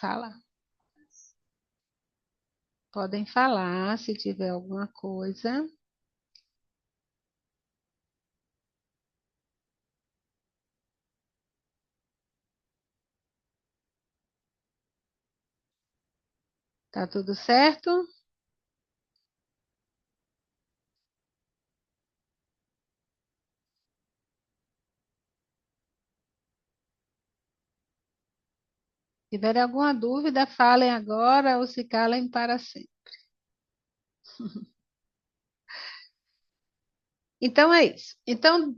Fala. Podem falar se tiver alguma coisa. Tá tudo certo? Se tiver alguma dúvida, falem agora ou se calem para sempre. Então é isso. Então,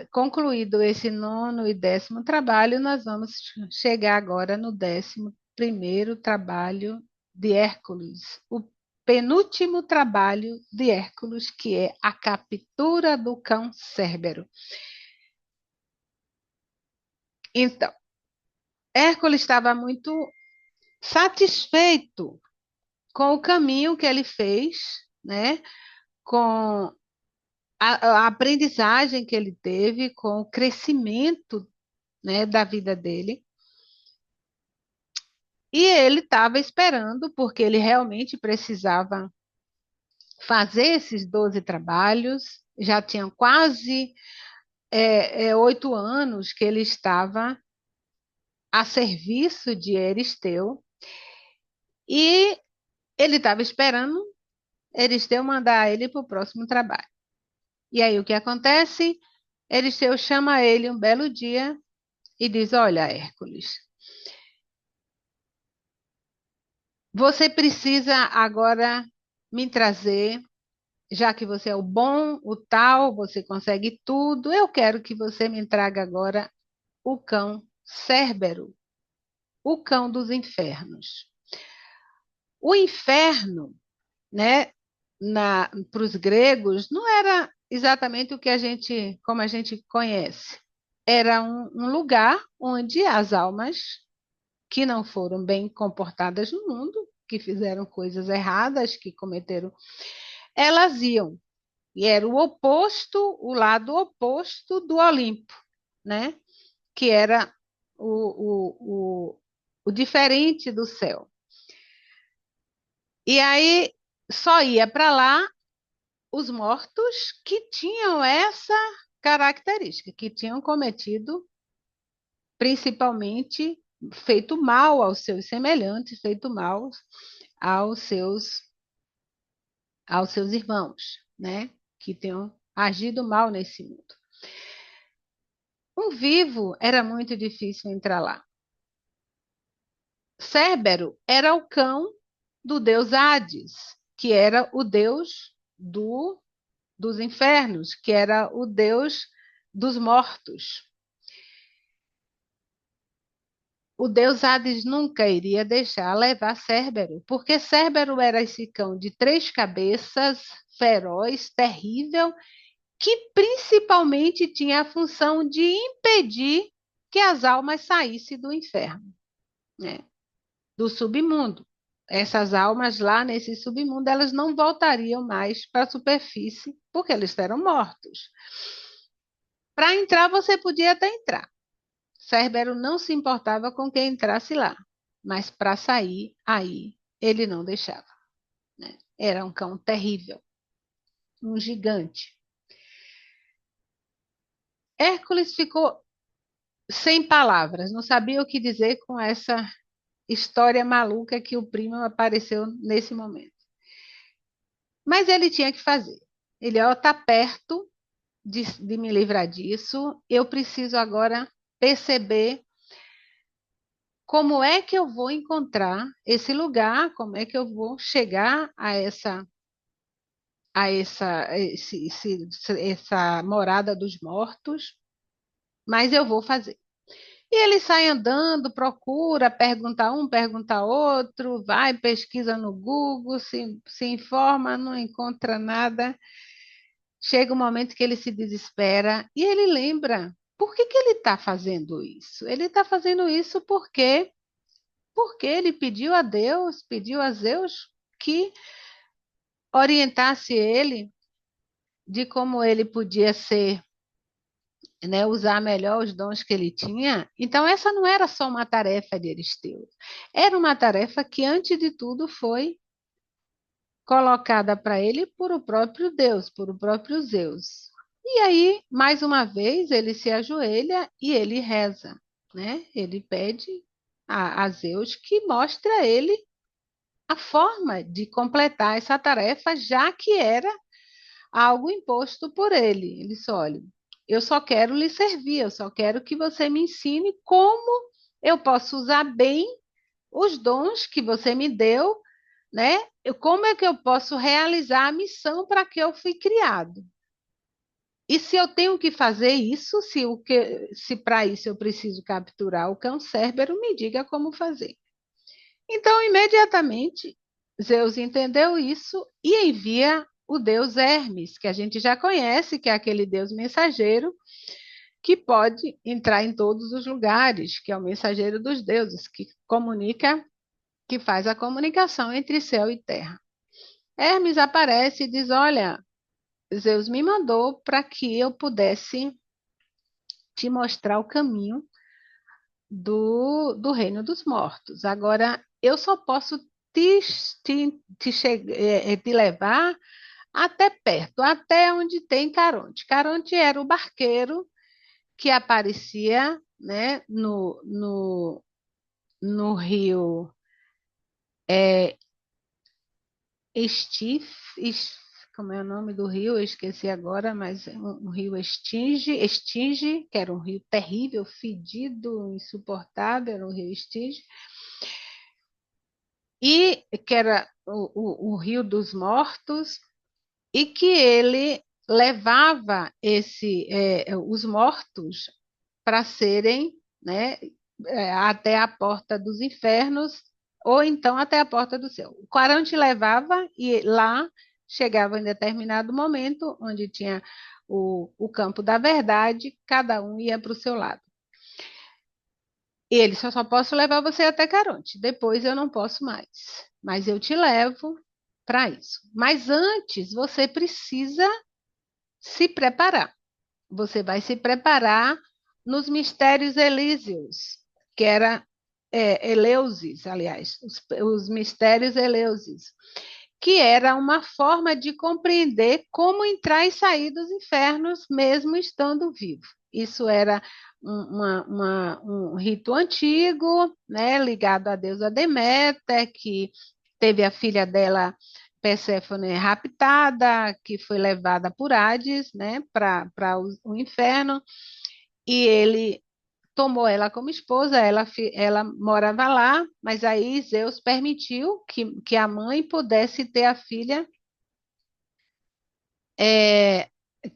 concluído esse nono e décimo trabalho, nós vamos chegar agora no décimo primeiro trabalho de Hércules, o penúltimo trabalho de Hércules, que é a captura do cão Cérbero. Então, Hércules estava muito satisfeito com o caminho que ele fez, né? Com a aprendizagem que ele teve, com o crescimento, né, da vida dele. E ele estava esperando, porque ele realmente precisava fazer esses 12 trabalhos, já tinham quase 8 anos que ele estava a serviço de Eristeu, e ele estava esperando Eristeu mandar ele para o próximo trabalho. E aí o que acontece? Eristeu chama ele um belo dia e diz: Olha, Hércules, você precisa agora me trazer, já que você é o bom, o tal, você consegue tudo, eu quero que você me traga agora o cão Cérbero, o cão dos infernos. O inferno, né, para os gregos, não era exatamente o que a gente, como a gente conhece. Era um lugar onde as almas que não foram bem comportadas no mundo, que fizeram coisas erradas, que cometeram, elas iam. E era o oposto, o lado oposto do Olimpo, né? Que era o diferente do céu. E aí só ia para lá os mortos que tinham essa característica, que tinham cometido, principalmente, feito mal aos seus semelhantes, feito mal aos seus, aos seus irmãos, né? Que tenham agido mal nesse mundo. Um vivo era muito difícil entrar lá. Cérbero era o cão do deus Hades, que era o deus dos infernos, que era o deus dos mortos. O deus Hades nunca iria deixar levar Cérbero, porque Cérbero era esse cão de 3 cabeças, feroz, terrível, que principalmente tinha a função de impedir que as almas saíssem do inferno, né? Do submundo. Essas almas lá nesse submundo, elas não voltariam mais para a superfície, porque eles eram mortos. Para entrar, você podia até entrar. Cerbero não se importava com quem entrasse lá, mas para sair, aí ele não deixava, né? Era um cão terrível, um gigante. Hércules ficou sem palavras, não sabia o que dizer com essa história maluca que o primo apareceu nesse momento. Mas ele tinha que fazer. Ele está perto de me livrar disso. Eu preciso agora perceber como é que eu vou encontrar esse lugar, como é que eu vou chegar essa morada dos mortos, mas eu vou fazer. E ele sai andando, procura, pergunta um, pergunta outro, vai, pesquisa no Google, se informa, não encontra nada. Chega um momento que ele se desespera e ele lembra por que ele está fazendo isso. Ele está fazendo isso porque ele pediu a Zeus que orientasse ele de como ele podia ser né, usar melhor os dons que ele tinha. Então, essa não era só uma tarefa de Euristeu, era uma tarefa que, antes de tudo, foi colocada para ele por o próprio Deus, por o próprio Zeus. E aí, mais uma vez, ele se ajoelha e ele reza, né? Ele pede a Zeus que mostre a ele a forma de completar essa tarefa, já que era algo imposto por ele. Ele disse: olha, eu só quero lhe servir, eu só quero que você me ensine como eu posso usar bem os dons que você me deu, né? Como é que eu posso realizar a missão para que eu fui criado? E se eu tenho que fazer isso, se para isso eu preciso capturar o cão Cérbero, me diga como fazer. Então, imediatamente, Zeus entendeu isso e envia o deus Hermes, que a gente já conhece, que é aquele deus mensageiro que pode entrar em todos os lugares, que é o mensageiro dos deuses, que comunica, que faz a comunicação entre céu e terra. Hermes aparece e diz: olha, Zeus me mandou para que eu pudesse te mostrar o caminho do reino dos mortos. Agora, eu só posso te levar até perto, até onde tem Caronte. Caronte era o barqueiro que aparecia, né, no rio Estif, como é o nome do rio? Eu esqueci agora, mas é um rio Estinge, que era um rio terrível, fedido, insuportável, era o rio Estinge, e que era o Rio dos Mortos, e que ele levava os mortos para serem, né, até a porta dos infernos, ou então até a porta do céu. O Quarante levava e lá chegava em determinado momento, onde tinha o campo da verdade, cada um ia para o seu lado. Ele só posso levar você até Caronte, depois eu não posso mais, mas eu te levo para isso. Mas antes você precisa se preparar. Você vai se preparar nos mistérios elíseos, que era Eleusis, aliás, os mistérios Eleusis, que era uma forma de compreender como entrar e sair dos infernos mesmo estando vivo. Isso era um rito antigo, né, ligado à deusa Deméter, que teve a filha dela, Perséfone, raptada, que foi levada por Hades, né, para o inferno, e ele tomou ela como esposa, ela morava lá, mas aí Zeus permitiu que a mãe pudesse ter a filha, é,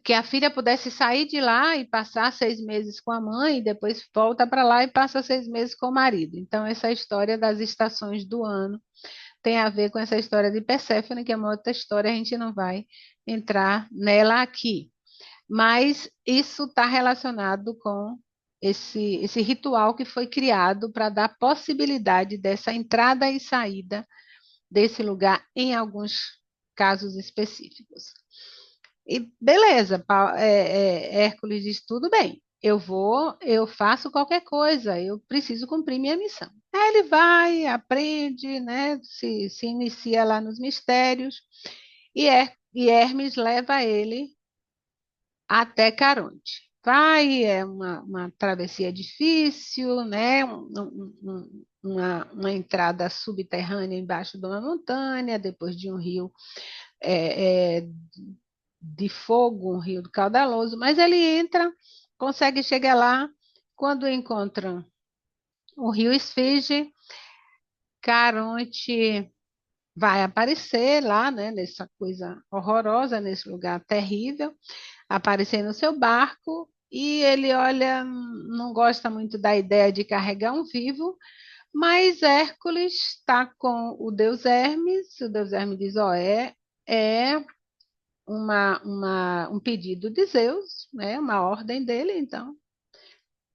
que a filha pudesse sair de lá e passar 6 meses com a mãe, e depois volta para lá e passa 6 meses com o marido. Então, essa história das estações do ano tem a ver com essa história de Perséfone, que é uma outra história, a gente não vai entrar nela aqui. Mas isso está relacionado com esse ritual que foi criado para dar possibilidade dessa entrada e saída desse lugar em alguns casos específicos. E beleza, Hércules diz: tudo bem, eu faço qualquer coisa, eu preciso cumprir minha missão. Aí ele vai, aprende, né, se inicia lá nos mistérios, e Hermes leva ele até Caronte. Vai, é uma travessia difícil, né? Uma entrada subterrânea embaixo de uma montanha, depois de um rio de fogo, um rio caudaloso, mas ele entra, consegue chegar lá, quando encontra o rio Esfinge, Caronte vai aparecer lá, né, nessa coisa horrorosa, nesse lugar terrível, aparecer no seu barco, e ele olha, não gosta muito da ideia de carregar um vivo, mas Hércules está com o Deus Hermes diz: ó, é um pedido de Zeus, né, uma ordem dele, então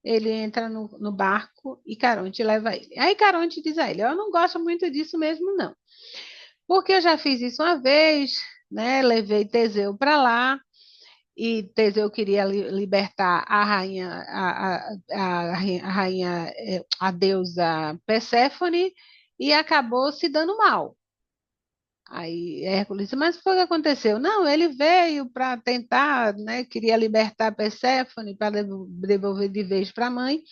ele entra no barco e Caronte leva ele. Aí Caronte diz a ele: eu não gosto muito disso mesmo, não, porque eu já fiz isso uma vez, né, levei Teseu para lá, e Teseu queria libertar a rainha, a rainha, a deusa Perséfone, e acabou se dando mal. Aí Hércules disse, mas foi o que aconteceu? Não, ele veio para tentar, né, queria libertar Perséfone para devolver de vez para a mãe,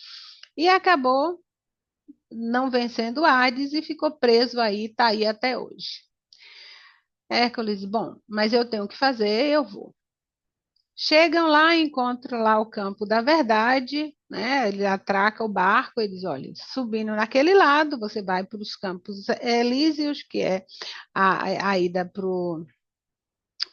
e acabou não vencendo Hades e ficou preso aí, está aí até hoje. Hércules, bom, mas eu tenho que fazer, eu vou. Chegam lá, encontram lá o campo da verdade, né? Ele atraca o barco, eles, olha, subindo naquele lado, você vai para os campos elíseos, que é a ida para o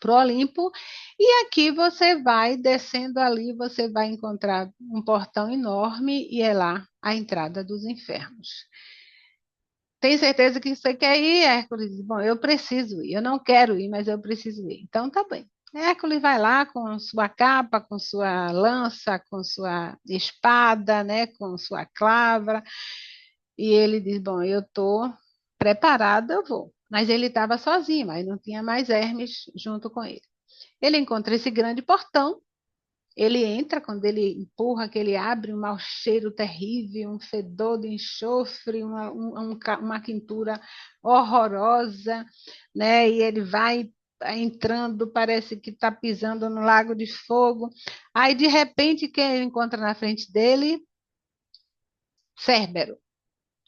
Olimpo, e aqui você vai descendo ali, você vai encontrar um portão enorme e é lá a entrada dos infernos. Tem certeza que você quer ir, Hércules? Bom, eu preciso ir. Eu não quero ir, mas eu preciso ir. Então, tá bem. Hércules vai lá com sua capa, com sua lança, com sua espada, né, com sua clavra, e ele diz: bom, eu estou preparado, eu vou. Mas ele estava sozinho, mas não tinha mais Hermes junto com ele. Ele encontra esse grande portão, ele entra, quando ele empurra, que ele abre, um mau cheiro terrível, um fedor de enxofre, uma quintura horrorosa, né? E ele vai entrando, parece que está pisando no lago de fogo. Aí, de repente, quem ele encontra na frente dele? Cérbero.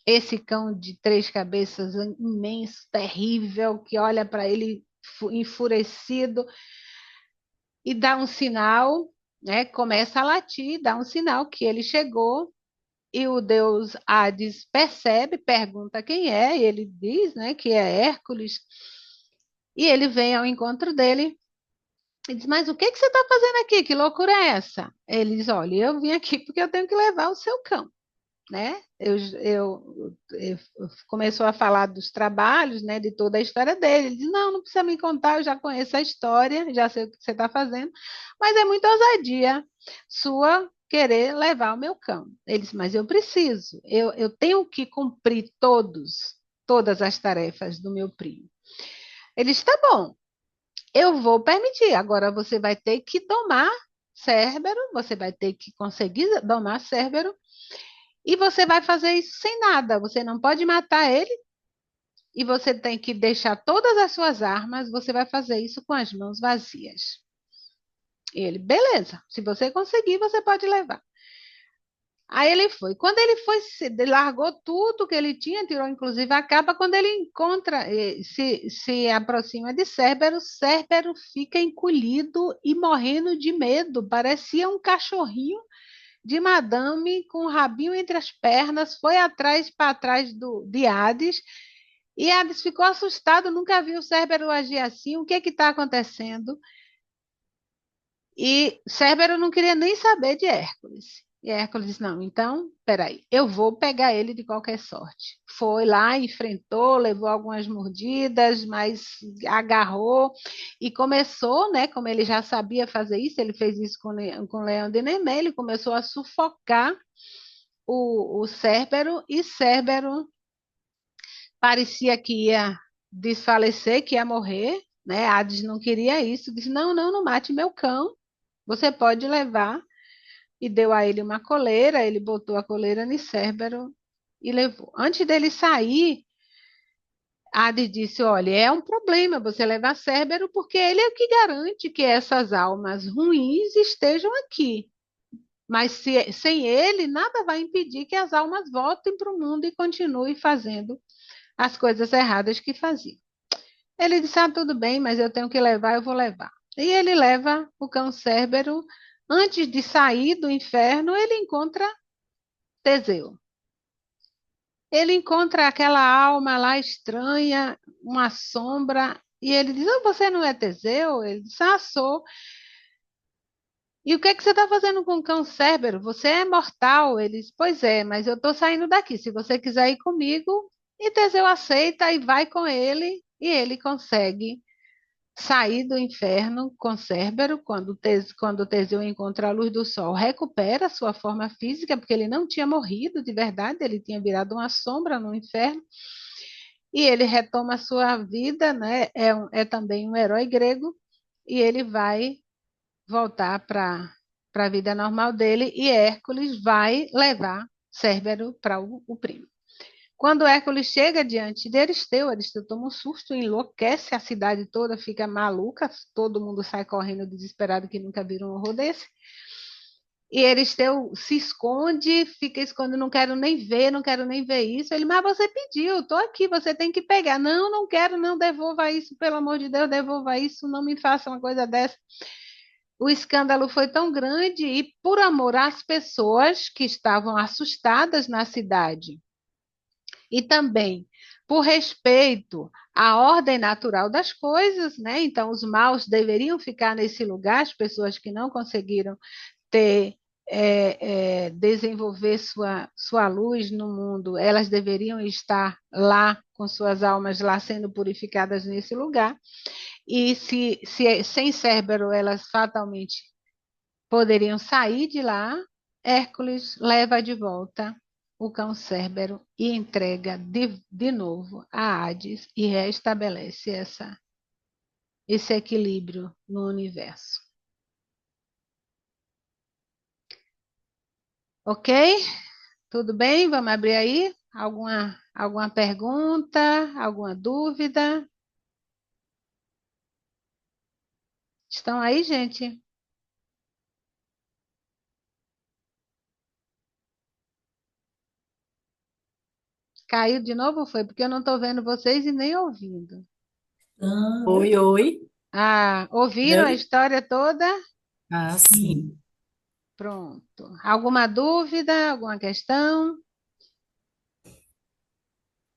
Esse cão de três cabeças imenso, terrível, que olha para ele enfurecido e dá um sinal, né? Começa a latir, dá um sinal que ele chegou e o deus Hades percebe, pergunta quem é, e ele diz, né, que é Hércules. E ele vem ao encontro dele e diz: mas o que que você está fazendo aqui? Que loucura é essa? Ele diz: olha, eu vim aqui porque eu tenho que levar o seu cão, né? Começou a falar dos trabalhos, né, de toda a história dele. Ele disse: não, não precisa me contar, eu já conheço a história, já sei o que você está fazendo, mas é muita ousadia sua querer levar o meu cão. Ele disse: mas eu preciso, eu tenho que cumprir todas as tarefas do meu primo. Ele disse: tá bom, eu vou permitir, agora você vai ter que domar Cérbero, você vai ter que conseguir domar Cérbero, e você vai fazer isso sem nada. Você não pode matar ele e você tem que deixar todas as suas armas. Você vai fazer isso com as mãos vazias. E ele, beleza. Se você conseguir, você pode levar. Aí ele foi. Quando ele foi, largou tudo que ele tinha, tirou inclusive a capa. Quando ele encontra, se aproxima de Cérbero, Cérbero fica encolhido e morrendo de medo. Parecia um cachorrinho de madame com o rabinho entre as pernas, foi atrás para trás de Hades, e Hades ficou assustado, nunca viu o Cérbero agir assim, o que está acontecendo? E Cérbero não queria nem saber de Hércules. E Hércules disse: não, então, peraí, eu vou pegar ele de qualquer sorte. Foi lá, enfrentou, levou algumas mordidas, mas agarrou e começou, né? Como ele já sabia fazer isso, ele fez isso com o Leão de Nemé, ele começou a sufocar o Cérbero, e Cérbero parecia que ia desfalecer, que ia morrer, né? Hades não queria isso, disse: não, não, não mate meu cão, você pode levar. E deu a ele uma coleira, ele botou a coleira em Cérbero e levou. Antes dele sair, Hades disse: olha, é um problema você levar Cérbero, porque ele é o que garante que essas almas ruins estejam aqui. Mas sem ele, nada vai impedir que as almas voltem para o mundo e continuem fazendo as coisas erradas que faziam. Ele disse: ah, tudo bem, mas eu tenho que levar, eu vou levar. E ele leva o cão Cérbero. Antes de sair do inferno, ele encontra Teseu. Ele encontra aquela alma lá estranha, uma sombra, e ele diz: oh, você não é Teseu? Ele diz: ah, sou. E o que é que você está fazendo com o cão Cérbero? Você é mortal. Ele diz: pois é, mas eu estou saindo daqui. Se você quiser ir comigo, e Teseu aceita e vai com ele, e ele consegue sair do inferno com Cérbero. Quando Teseu encontra a luz do sol, recupera sua forma física, porque ele não tinha morrido de verdade, ele tinha virado uma sombra no inferno, e ele retoma a sua vida, né? É também um herói grego, e ele vai voltar para a vida normal dele e Hércules vai levar Cérbero para o primo. Quando Hércules chega diante de Aristeu toma um susto, enlouquece, a cidade toda fica maluca, todo mundo sai correndo desesperado que nunca viram um horror desse. E Aristeu se esconde, fica escondendo, não quero nem ver, não quero nem ver isso. Ele, mas você pediu, estou aqui, você tem que pegar. Não, não quero, não, devolva isso, pelo amor de Deus, devolva isso, não me faça uma coisa dessa. O escândalo foi tão grande e, por amor às pessoas que estavam assustadas na cidade, e também por respeito à ordem natural das coisas, né? Então, os maus deveriam ficar nesse lugar, as pessoas que não conseguiram ter desenvolver sua luz no mundo, elas deveriam estar lá com suas almas lá sendo purificadas nesse lugar. E se sem Cérbero elas fatalmente poderiam sair de lá, Hércules leva de volta o cão Cérbero e entrega de novo a Hades e restabelece esse equilíbrio no universo. Ok? Tudo bem? Vamos abrir aí? Alguma pergunta? Alguma dúvida? Estão aí, gente? Caiu de novo? Foi porque eu não estou vendo vocês e nem ouvindo. Oi, oi. Ah, ouviram a Oi? história toda? Ah, sim. Pronto. Alguma dúvida? Alguma questão?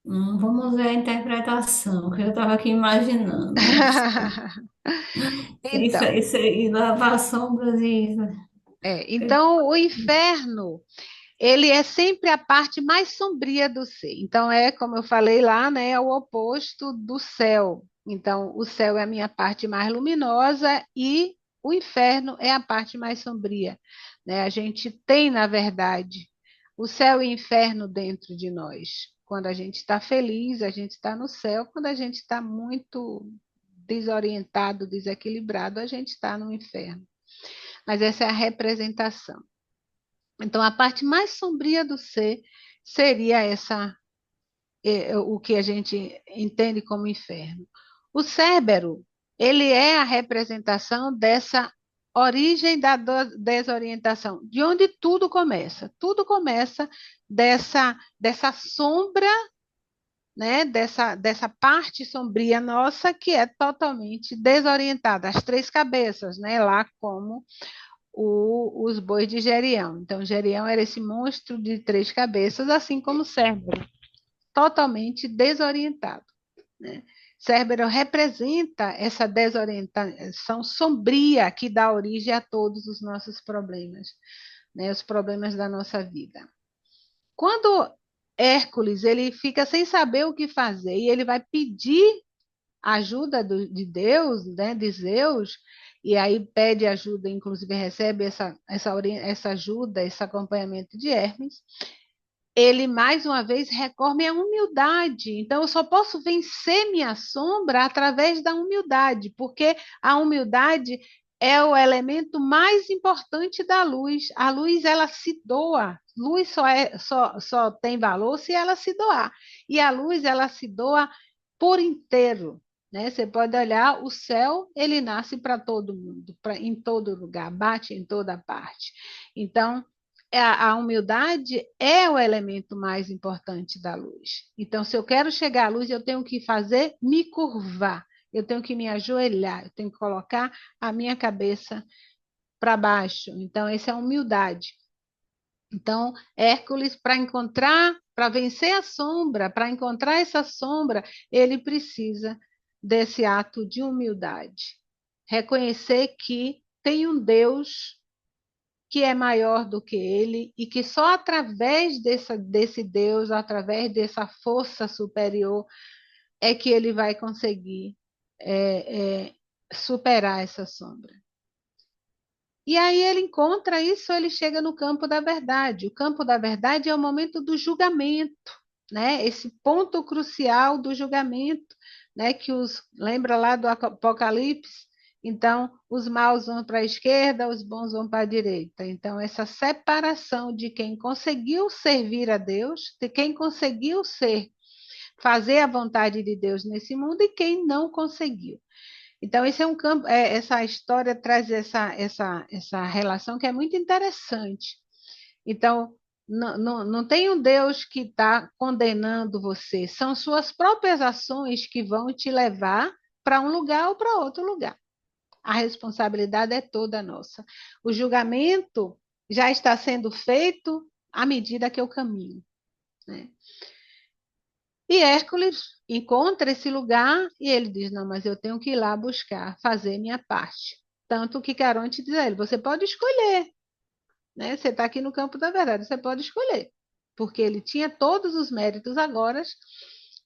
Vamos ver a interpretação, que eu estava aqui imaginando, né? Isso, Então, isso aí, lavar sombras e... então o inferno ele é sempre a parte mais sombria do ser. Então, como eu falei lá, né, é o oposto do céu. Então, o céu é a minha parte mais luminosa e o inferno é a parte mais sombria. Né? A gente tem, na verdade, o céu e o inferno dentro de nós. Quando a gente está feliz, a gente está no céu. Quando a gente está muito desorientado, desequilibrado, a gente está no inferno. Mas essa é a representação. Então, a parte mais sombria do ser seria o que a gente entende como inferno. O Cérbero, ele é a representação dessa origem da desorientação, de onde tudo começa. Tudo começa dessa sombra, né, dessa parte sombria nossa que é totalmente desorientada, as três cabeças, né, lá como os bois de Gerião. Então, Gerião era esse monstro de três cabeças, assim como Cérbero, totalmente desorientado. Né? Cérbero representa essa desorientação sombria que dá origem a todos os nossos problemas, né? Os problemas da nossa vida. Quando Hércules ele fica sem saber o que fazer e ele vai pedir ajuda de Deus, né, de Zeus, e aí pede ajuda, inclusive recebe essa ajuda, esse acompanhamento de Hermes, ele mais uma vez recorre à humildade. Então, eu só posso vencer minha sombra através da humildade, porque a humildade é o elemento mais importante da luz. A luz, ela se doa. Luz só tem valor se ela se doar. E a luz, ela se doa por inteiro. Né? Você pode olhar, o céu, ele nasce para todo mundo, em todo lugar, bate em toda parte. Então, a humildade é o elemento mais importante da luz. Então, se eu quero chegar à luz, eu tenho que fazer me curvar, eu tenho que me ajoelhar, eu tenho que colocar a minha cabeça para baixo. Então, essa é a humildade. Então, Hércules, para vencer a sombra, para encontrar essa sombra, ele precisa desse ato de humildade. Reconhecer que tem um Deus que é maior do que ele e que só através desse Deus, através dessa força superior, é que ele vai conseguir superar essa sombra. E aí ele encontra isso, ele chega no campo da verdade. O campo da verdade é o momento do julgamento, né? Esse ponto crucial do julgamento, né? Lembra lá do Apocalipse, Então, os maus vão para a esquerda, os bons vão para a direita. Então, essa separação de quem conseguiu servir a Deus, de quem conseguiu fazer a vontade de Deus nesse mundo e quem não conseguiu. Então, esse é um campo, essa história traz essa relação que é muito interessante. Então, não tem um Deus que está condenando você, são suas próprias ações que vão te levar para um lugar ou para outro lugar. A responsabilidade é toda nossa. O julgamento já está sendo feito à medida que eu caminho, né? E Hércules encontra esse lugar e ele diz: Não, mas eu tenho que ir lá buscar, fazer minha parte. Tanto que Caronte diz a ele: Você pode escolher, né? Você está aqui no campo da verdade, você pode escolher. Porque ele tinha todos os méritos agora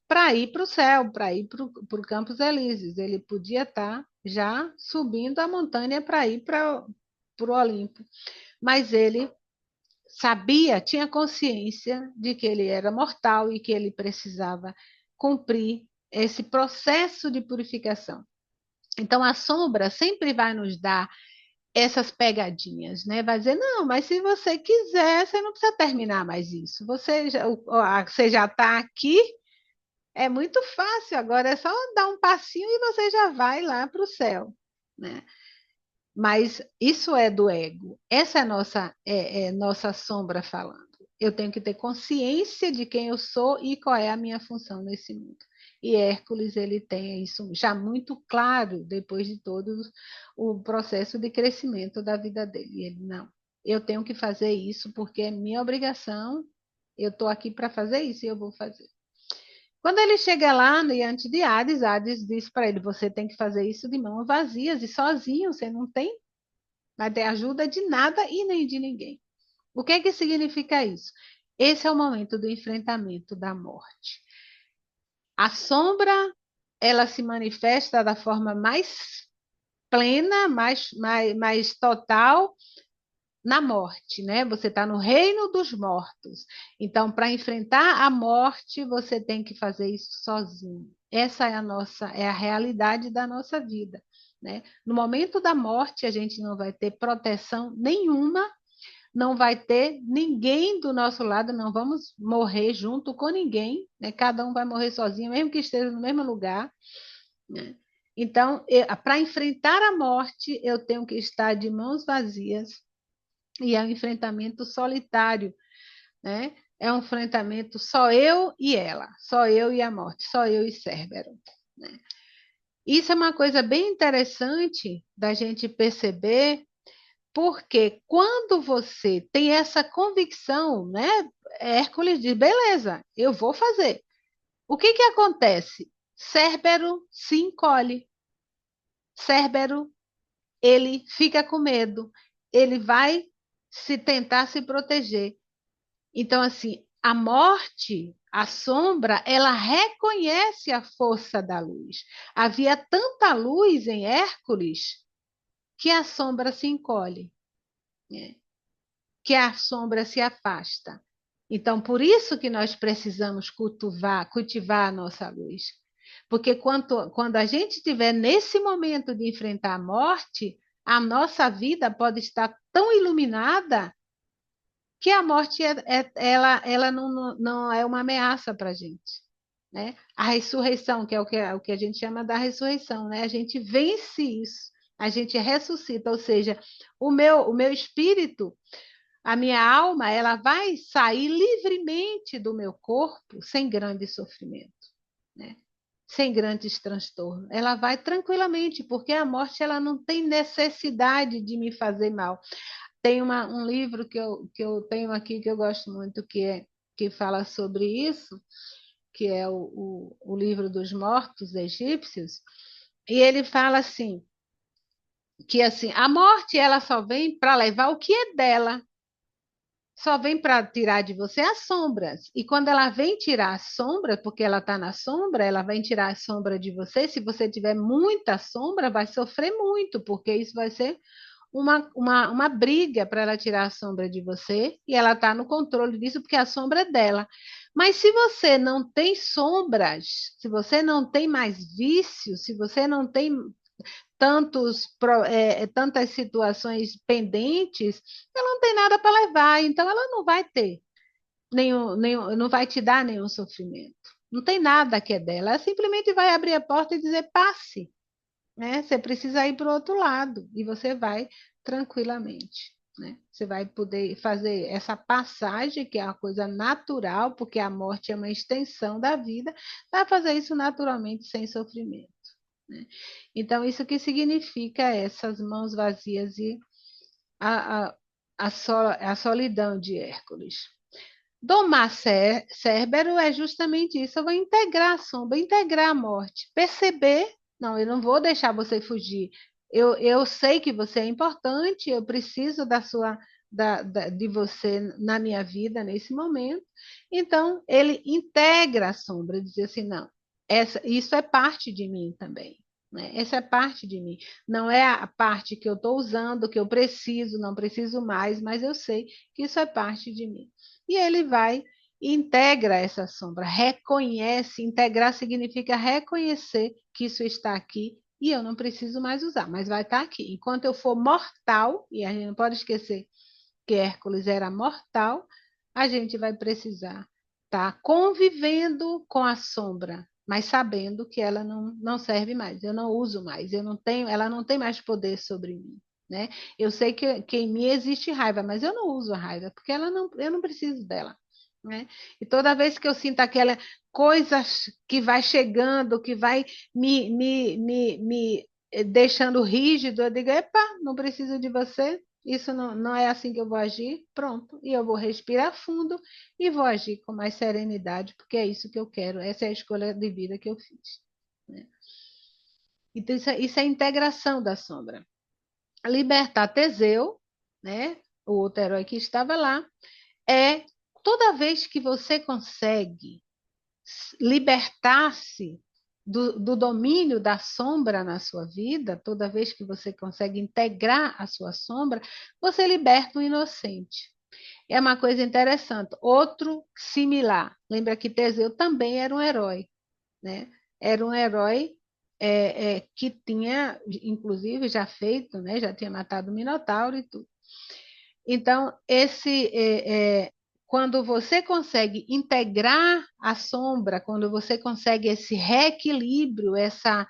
para ir para o céu, para ir para o Campos Elíseos. Ele podia estar já subindo a montanha para ir para o Olimpo. Mas ele sabia, tinha consciência de que ele era mortal e que ele precisava cumprir esse processo de purificação. Então, a sombra sempre vai nos dar essas pegadinhas, né? Vai dizer, não, mas se você quiser, você não precisa terminar mais isso. Você já está aqui, é muito fácil, agora é só dar um passinho e você já vai lá para o céu, né? Mas isso é do ego. Essa é nossa sombra falando. Eu tenho que ter consciência de quem eu sou e qual é a minha função nesse mundo. E Hércules, ele tem isso já muito claro depois de todo o processo de crescimento da vida dele. E ele, não, eu tenho que fazer isso porque é minha obrigação, eu estou aqui para fazer isso e eu vou fazer. Quando ele chega lá diante de Hades, Hades diz para ele: Você tem que fazer isso de mãos vazias e sozinho, você não tem, vai ter ajuda de nada e nem de ninguém. O que é que significa isso? Esse é o momento do enfrentamento da morte. A sombra, ela se manifesta da forma mais plena, mais total na morte, né? Você está no reino dos mortos. Então, para enfrentar a morte, você tem que fazer isso sozinho. Essa é a realidade da nossa vida, né? No momento da morte, a gente não vai ter proteção nenhuma, não vai ter ninguém do nosso lado, não vamos morrer junto com ninguém, né? Cada um vai morrer sozinho, mesmo que esteja no mesmo lugar, né? Então, para enfrentar a morte, eu tenho que estar de mãos vazias, e é um enfrentamento solitário, né? É um enfrentamento só eu e ela, só eu e a morte, só eu e Cérbero, né? Isso é uma coisa bem interessante da gente perceber, porque quando você tem essa convicção, né? Hércules diz: beleza, eu vou fazer. O que que acontece? Cérbero se encolhe. Cérbero, ele fica com medo. Ele vai se tentar se proteger. Então, assim, a morte, a sombra, ela reconhece a força da luz. Havia tanta luz em Hércules que a sombra se encolhe, né? Que a sombra se afasta. Então, por isso que nós precisamos cultivar a nossa luz. Porque quando a gente estiver nesse momento de enfrentar a morte, a nossa vida pode estar tão iluminada que a morte ela não é uma ameaça para a gente, né? A ressurreição, que é o que a gente chama da ressurreição, né? A gente vence isso, a gente ressuscita, ou seja, o meu espírito, a minha alma, ela vai sair livremente do meu corpo sem grande sofrimento, né? Sem grandes transtornos. Ela vai tranquilamente, porque a morte ela não tem necessidade de me fazer mal. Tem um livro que eu tenho aqui que eu gosto muito, que fala sobre isso, que é o livro dos mortos egípcios, e ele fala assim, que assim, a morte ela só vem para levar o que é dela, só vem para tirar de você as sombras. E quando ela vem tirar a sombra, porque ela está na sombra, ela vem tirar a sombra de você. Se você tiver muita sombra, vai sofrer muito, porque isso vai ser uma briga para ela tirar a sombra de você, e ela está no controle disso porque a sombra é dela. Mas se você não tem sombras, se você não tem mais vícios, se você não tem tantas situações pendentes, ela não tem nada para levar, então ela não vai ter não vai te dar nenhum sofrimento. Não tem nada que é dela, ela simplesmente vai abrir a porta e dizer passe, né? Você precisa ir para o outro lado e você vai tranquilamente. Né? Você vai poder fazer essa passagem, que é uma coisa natural, porque a morte é uma extensão da vida, vai fazer isso naturalmente, sem sofrimento. Né? Então, isso que significa essas mãos vazias e a, a, a solidão de Hércules. Domar Cérbero é justamente isso. Eu vou integrar a sombra, integrar a morte, perceber, não, eu não vou deixar você fugir. Eu sei que você é importante, eu preciso de você na minha vida nesse momento. Então, ele integra a sombra, diz assim, não, isso é parte de mim também. Né? Essa é parte de mim. Não é a parte que eu estou usando, que eu preciso, não preciso mais, mas eu sei que isso é parte de mim. E ele vai e integra essa sombra, reconhece, integrar significa reconhecer que isso está aqui e eu não preciso mais usar, mas vai estar aqui. Enquanto eu for mortal, e a gente não pode esquecer que Hércules era mortal, a gente vai precisar estar convivendo com a sombra, mas sabendo que ela não serve mais, eu não uso mais, eu não tenho, ela não tem mais poder sobre mim. Né? Eu sei que em mim existe raiva, mas eu não uso a raiva, porque eu não preciso dela. Né? E toda vez que eu sinto aquela coisa que vai chegando, que vai me deixando rígido, eu digo, epa, não preciso de você, isso não é assim que eu vou agir, pronto, e eu vou respirar fundo e vou agir com mais serenidade, porque é isso que eu quero, essa é a escolha de vida que eu fiz. Né? Então, isso é a integração da sombra. Libertar Teseu, né, o outro herói que estava lá, é toda vez que você consegue libertar-se do domínio da sombra na sua vida, toda vez que você consegue integrar a sua sombra, você liberta o inocente. É uma coisa interessante. Outro similar. Lembra que Teseu também era um herói, né? Era um herói que tinha, inclusive, já feito, né? Já tinha matado o Minotauro e tudo. Então, quando você consegue integrar a sombra, quando você consegue esse reequilíbrio, essa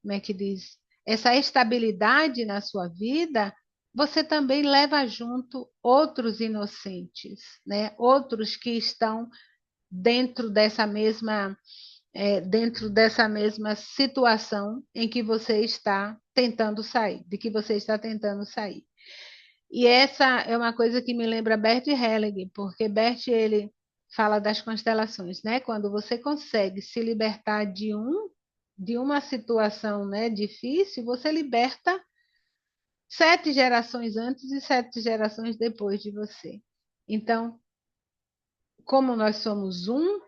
como é que diz? Essa estabilidade na sua vida, você também leva junto outros inocentes, né? Outros que estão dentro dentro dessa mesma situação em que você está tentando sair, de que você está tentando sair. E essa é uma coisa que me lembra Bert Hellinger, porque Bert ele fala das constelações, né? Quando você consegue se libertar de uma situação, né, difícil, você liberta 7 gerações antes e 7 gerações depois de você. Então, como nós somos um,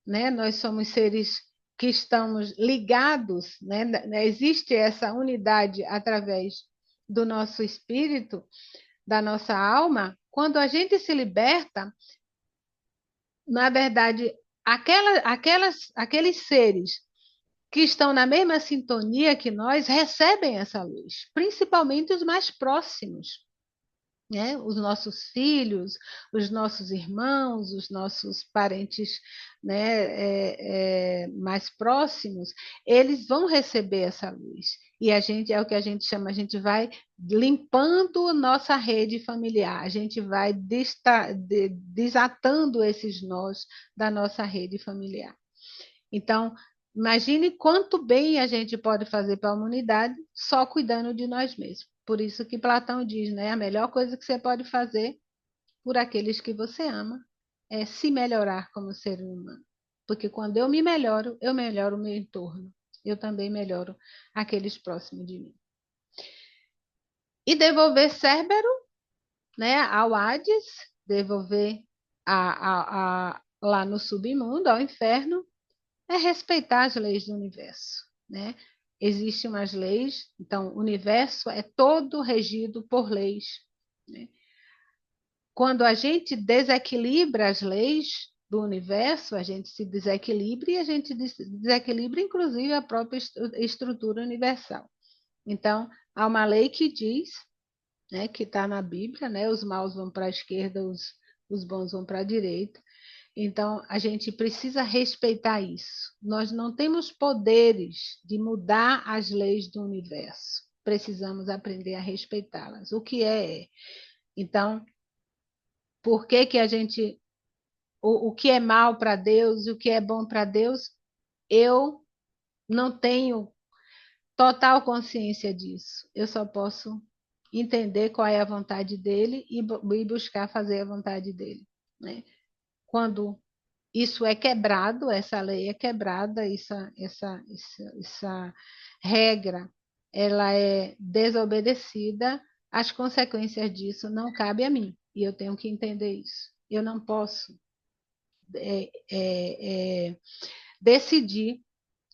né? Nós somos seres que estamos ligados, né? Existe essa unidade através do nosso espírito, da nossa alma. Quando a gente se liberta, na verdade, aqueles seres que estão na mesma sintonia que nós recebem essa luz, principalmente os mais próximos. Né? Os nossos filhos, os nossos irmãos, os nossos parentes, né, mais próximos, eles vão receber essa luz. E a gente é o que a gente chama, a gente vai limpando nossa rede familiar, a gente vai desatando esses nós da nossa rede familiar. Então, imagine quanto bem a gente pode fazer para a humanidade só cuidando de nós mesmos. Por isso que Platão diz, né? A melhor coisa que você pode fazer por aqueles que você ama é se melhorar como ser humano. Porque quando eu melhoro o meu entorno. Eu também melhoro aqueles próximos de mim. E devolver Cérbero, né, ao Hades, devolver lá no submundo, ao inferno, é respeitar as leis do universo, né? Existem umas leis, então o universo é todo regido por leis. Né? Quando a gente desequilibra as leis do universo, a gente se desequilibra e a gente desequilibra, inclusive, a própria estrutura universal. Então, há uma lei que diz, né, que está na Bíblia, né, os maus vão para a esquerda, os bons vão para a direita. Então, a gente precisa respeitar isso. Nós não temos poderes de mudar as leis do universo. Precisamos aprender a respeitá-las. O que é? Então, por que que a gente, o que é mal para Deus e o que é bom para Deus, eu não tenho total consciência disso. Eu só posso entender qual é a vontade dele e buscar fazer a vontade dele, né? Quando isso é quebrado, essa lei é quebrada, essa regra, ela é desobedecida, as consequências disso não cabem a mim, e eu tenho que entender isso. Eu não posso decidir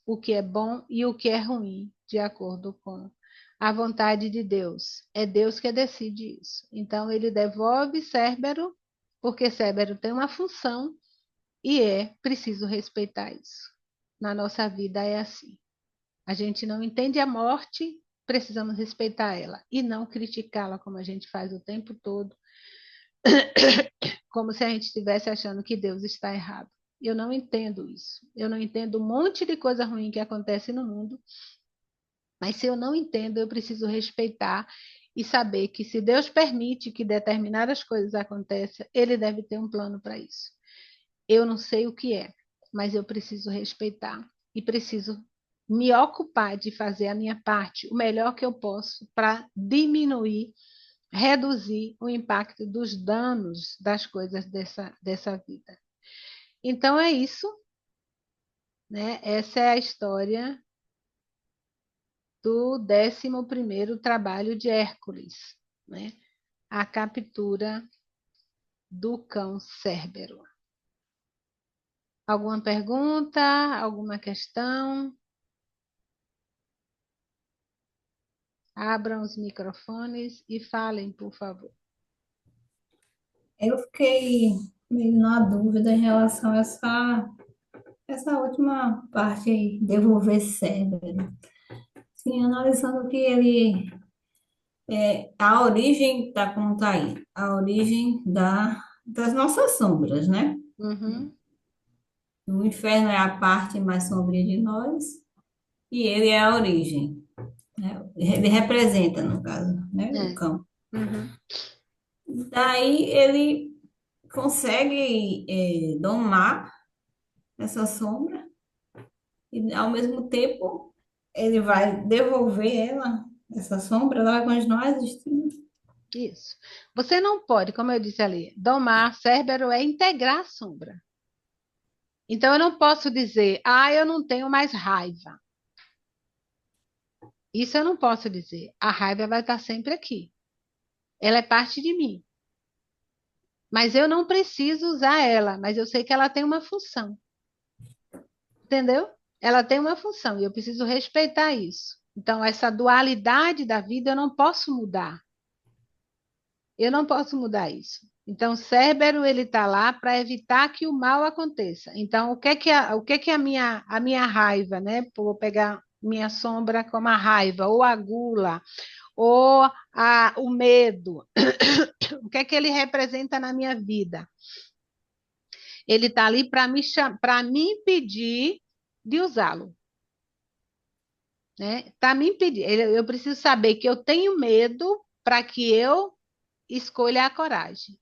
o que é bom e o que é ruim, de acordo com a vontade de Deus. É Deus que decide isso. Então, ele devolve Cérbero, porque Cérbero tem uma função e é preciso respeitar isso. Na nossa vida é assim. A gente não entende a morte, precisamos respeitar ela e não criticá-la como a gente faz o tempo todo, como se a gente estivesse achando que Deus está errado. Eu não entendo isso. Eu não entendo um monte de coisa ruim que acontece no mundo, mas se eu não entendo, eu preciso respeitar e saber que se Deus permite que determinadas coisas aconteçam, Ele deve ter um plano para isso. Eu não sei o que é, mas eu preciso respeitar e preciso me ocupar de fazer a minha parte, o melhor que eu posso, para diminuir, reduzir o impacto dos danos das coisas dessa vida. Então é isso, né? Essa é a história do 11º trabalho de Hércules, né? A captura do cão Cérbero. Alguma pergunta? Alguma questão? Abram os microfones e falem, por favor. Eu fiquei meio na dúvida em relação a essa última parte aí, devolver cérebro. Sim, analisando que a origem está como está aí, a origem das nossas sombras, né? Uhum, O inferno é a parte mais sombria de nós e ele é a origem, né? Ele representa, no caso, né? O é, cão. uhum, Daí ele consegue domar essa sombra e, ao mesmo tempo, ele vai devolver ela, essa sombra, ela vai continuar existindo. isso. Você não pode, como eu disse ali, domar Cérbero é integrar a sombra. Então, eu não posso dizer, eu não tenho mais raiva. Isso eu não posso dizer. A raiva vai estar sempre aqui. Ela é parte de mim. Mas eu não preciso usar ela, mas eu sei que ela tem uma função. Entendeu? Ela tem uma função e eu preciso respeitar isso. Então, essa dualidade da vida eu não posso mudar. Eu não posso mudar isso. Então, Cérbero ele está lá para evitar que o mal aconteça. Então, o que é a minha raiva, né? Vou pegar minha sombra como a raiva, ou a gula, ou o medo. O que é que ele representa na minha vida? Ele está ali para me impedir de usá-lo, né? Tá me impedindo. Eu preciso saber que eu tenho medo para que eu escolha a coragem.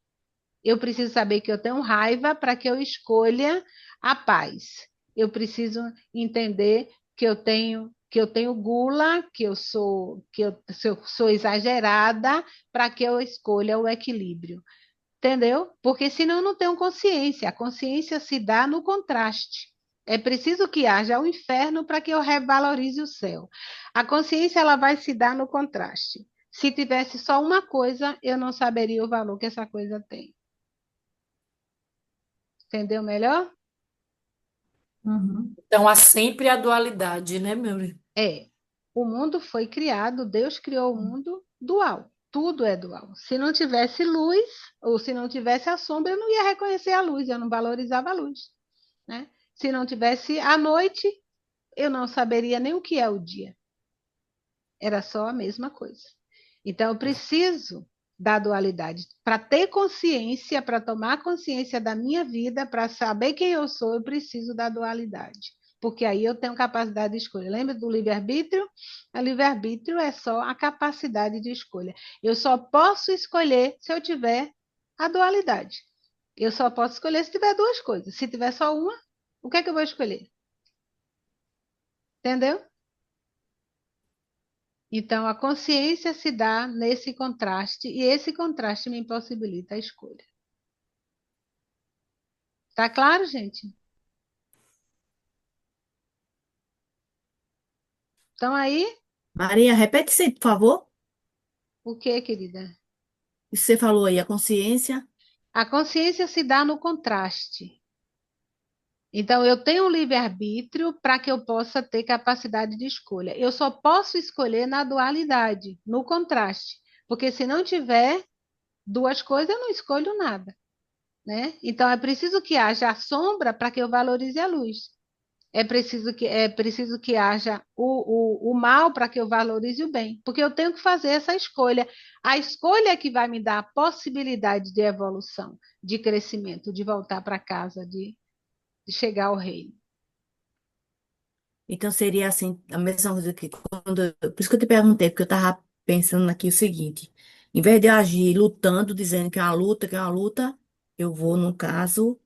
Eu preciso saber que eu tenho raiva para que eu escolha a paz. Eu preciso entender que eu tenho gula, que eu sou exagerada para que eu escolha o equilíbrio. Entendeu? Porque senão eu não tenho consciência. A consciência se dá no contraste. É preciso que haja o inferno para que eu revalorize o céu. A consciência ela vai se dar no contraste. Se tivesse só uma coisa, eu não saberia o valor que essa coisa tem. Entendeu melhor? Uhum. Então há sempre a dualidade, né, meu? É. O mundo foi criado, Deus criou o mundo dual. Tudo é dual. Se não tivesse luz, ou se não tivesse a sombra, eu não ia reconhecer a luz, eu não valorizava a luz, né? Se não tivesse a noite, eu não saberia nem o que é o dia. Era só a mesma coisa. Então, eu preciso da dualidade. Para ter consciência, para tomar consciência da minha vida, para saber quem eu sou, eu preciso da dualidade. Porque aí eu tenho capacidade de escolha. Lembra do livre-arbítrio? O livre-arbítrio é só a capacidade de escolha. Eu só posso escolher se eu tiver a dualidade. Eu só posso escolher se tiver duas coisas. Se tiver só uma, o que é que eu vou escolher? Entendeu? Então, a consciência se dá nesse contraste, e esse contraste me impossibilita a escolha. Tá claro, gente? Então, aí, Maria, repete sempre, por favor. o que, querida? O que você falou aí, a consciência. A consciência se dá no contraste. Então, eu tenho um livre-arbítrio para que eu possa ter capacidade de escolha. Eu só posso escolher na dualidade, no contraste. Porque se não tiver duas coisas, eu não escolho nada, né? Então, é preciso que haja a sombra para que eu valorize a luz. É preciso que haja o mal para que eu valorize o bem, porque eu tenho que fazer essa escolha. A escolha é que vai me dar a possibilidade de evolução, de crescimento, de voltar para casa, de chegar ao reino. Então seria assim, a mesma coisa que quando. Por isso que eu te perguntei, porque eu tava pensando aqui o seguinte: em vez de eu agir lutando, dizendo que é uma luta, que é uma luta, eu vou, no caso,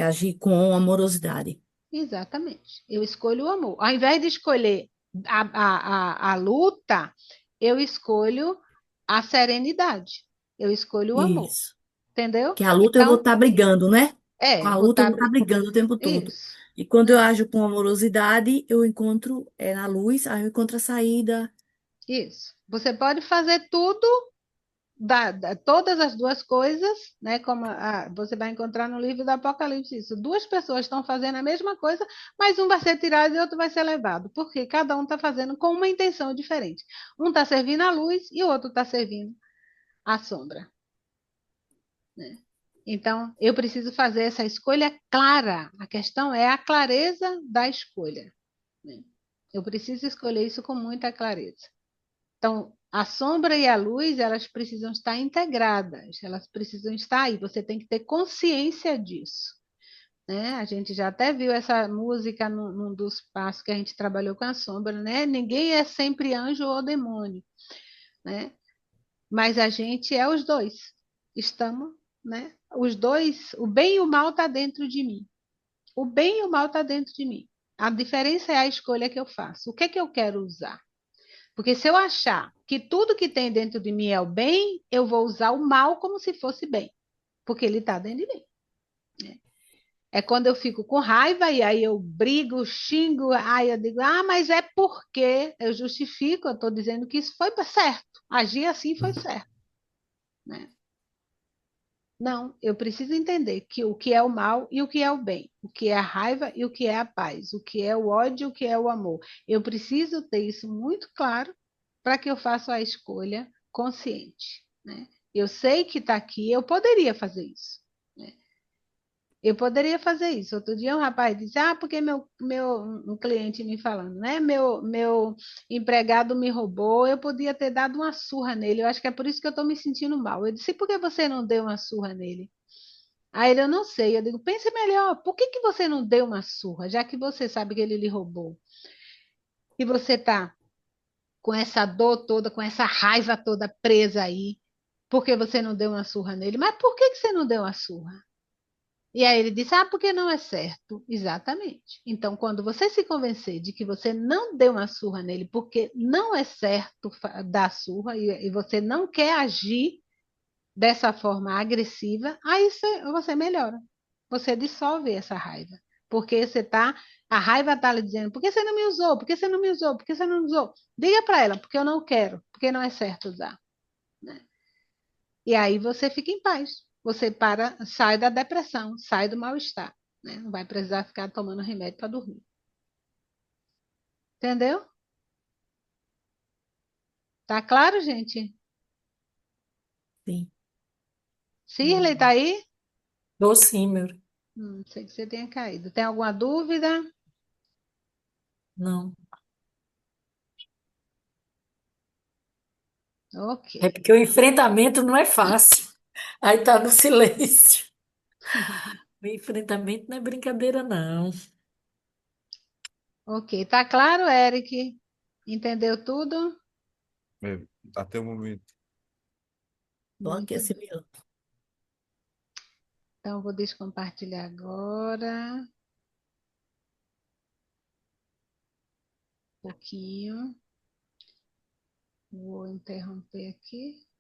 agir com amorosidade. Exatamente. Eu escolho o amor. Ao invés de escolher a luta, eu escolho a serenidade. Eu escolho o amor. Isso. Entendeu? Que a luta eu vou Então, estar brigando, né? Com a vou luta eu estar. vou estar brigando o tempo todo. Isso. E quando eu Né? ajo com amorosidade, eu encontro na luz, aí eu encontro a saída. Isso. Você pode fazer tudo, todas as duas coisas, né? Como você vai encontrar no livro do Apocalipse isso. Duas pessoas estão fazendo a mesma coisa, mas um vai ser tirado e outro vai ser levado. Porque cada um está fazendo com uma intenção diferente. Um está servindo a luz e o outro está servindo a sombra. Né? Então, eu preciso fazer essa escolha clara. A questão é a clareza da escolha. Né? Eu preciso escolher isso com muita clareza. Então, a sombra e a luz, elas precisam estar integradas, elas precisam estar aí. Você tem que ter consciência disso, né? A gente já até viu essa música num dos passos que a gente trabalhou com a sombra, né? Ninguém é sempre anjo ou demônio, né? Mas a gente é os dois. Estamos, né? Os dois, o bem e o mal está dentro de mim. O bem e o mal está dentro de mim. A diferença é a escolha que eu faço. O que é que eu quero usar? Porque se eu achar que tudo que tem dentro de mim é o bem, eu vou usar o mal como se fosse bem, porque ele está dentro de mim. Né? É quando eu fico com raiva e aí eu brigo, xingo, aí eu digo, mas é porque eu justifico, eu estou dizendo que isso foi certo, agir assim foi certo. Né? Não, eu preciso entender que o que é o mal e o que é o bem, o que é a raiva e o que é a paz, o que é o ódio e o que é o amor. Eu preciso ter isso muito claro para que eu faça a escolha consciente. Né? Eu sei que está aqui, eu poderia fazer isso. Né? Eu poderia fazer isso. Outro dia um rapaz disse, porque um cliente me falando, né? Meu empregado me roubou, eu podia ter dado uma surra nele. Eu acho que é por isso que eu estou me sentindo mal. Eu disse, por que você não deu uma surra nele? Aí ele, eu não sei. Eu digo, pense melhor, por que que você não deu uma surra, já que você sabe que ele lhe roubou? E você está com essa dor toda, com essa raiva toda presa aí, porque você não deu uma surra nele. Mas por que que você não deu uma surra? E aí ele disse, porque não é certo. Exatamente. Então, quando você se convencer de que você não deu uma surra nele porque não é certo dar surra e você não quer agir dessa forma agressiva, aí você melhora. Você dissolve essa raiva. Porque a raiva está lhe dizendo, por que você não me usou? Por que você não me usou? Por que você não me usou? Diga para ela, porque eu não quero, porque não é certo usar. Né? E aí você fica em paz. Você sai da depressão, sai do mal-estar. Né? Não vai precisar ficar tomando remédio para dormir. Entendeu? Tá claro, gente? Sim. Shirley, tá aí? Tô sim, meu. Sei que você tenha caído. Tem alguma dúvida? Não. Ok. É porque o enfrentamento não é fácil. Aí tá no silêncio. O enfrentamento não é brincadeira, não. Ok. Tá claro, Eric? Entendeu tudo? É, até o momento. Tô aqui Muito bem. assimilando. Então, vou descompartilhar agora. Um pouquinho. Vou interromper aqui.